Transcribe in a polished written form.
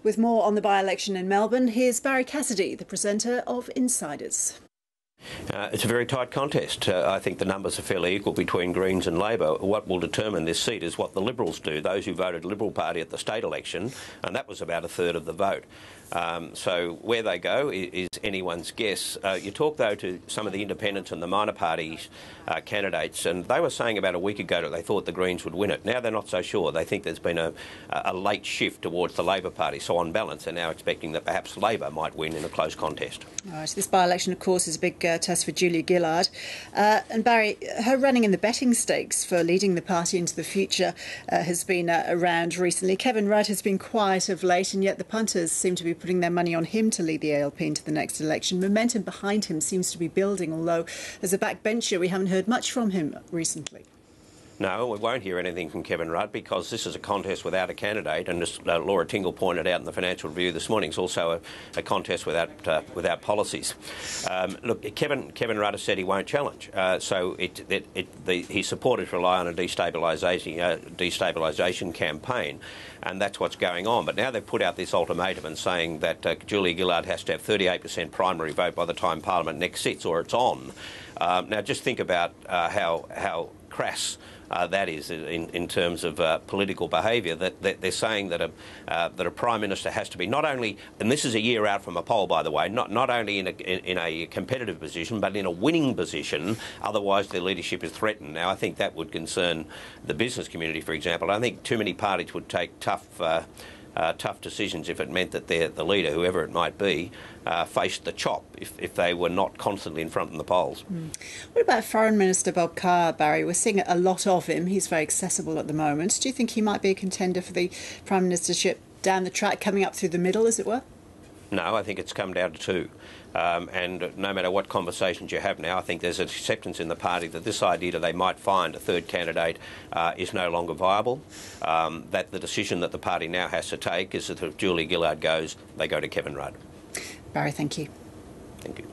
With more on the by-election in Melbourne, here's Barrie Cassidy, the presenter of Insiders. It's a very tight contest. I think the numbers are fairly equal between Greens and Labor. What will determine this seat is what the Liberals do, those who voted Liberal Party at the state election, and that was about a third of the vote. So where they go is anyone's guess. You talk, though, to some of the independents and the minor parties candidates, and they were saying about a week ago that they thought the Greens would win it. Now they're not so sure. They think there's been a late shift towards the Labor Party. So on balance, they're now expecting that perhaps Labor might win in a close contest. All right, this by-election, of course, is a big test for Julia Gillard. And Barry, her running in the betting stakes for leading the party into the future has been around recently. Kevin Rudd has been quiet of late, and yet the punters seem to be putting their money on him to lead the ALP into the next election. Momentum behind him seems to be building, although as a backbencher we haven't heard much from him recently. No, we won't hear anything from Kevin Rudd because this is a contest without a candidate, and as Laura Tingle pointed out in the Financial Review this morning, it's also a contest without policies. Look, Kevin Rudd has said he won't challenge, so his supporters rely on a destabilisation campaign, and that's what's going on. But now they've put out this ultimatum and saying that Julia Gillard has to have 38% primary vote by the time Parliament next sits, or it's on. Now, just think about how crass that is in terms of political behaviour. That they're saying that a Prime Minister has to be not only, and this is a year out from a poll, by the way, not only in a competitive position, but in a winning position. Otherwise, their leadership is threatened. Now, I think that would concern the business community, for example. I think too many parties would take tough decisions if it meant that the leader, whoever it might be, faced the chop if they were not constantly in front in the polls. What about Foreign Minister Bob Carr, Barry? We're seeing a lot of him. He's very accessible at the moment. Do you think he might be a contender for the Prime Ministership down the track, coming up through the middle, as it were? No, I think it's come down to two. And no matter what conversations you have now, I think there's an acceptance in the party that this idea that they might find a third candidate is no longer viable, that the decision that the party now has to take is that if Julia Gillard goes, they go to Kevin Rudd. Barry, thank you. Thank you.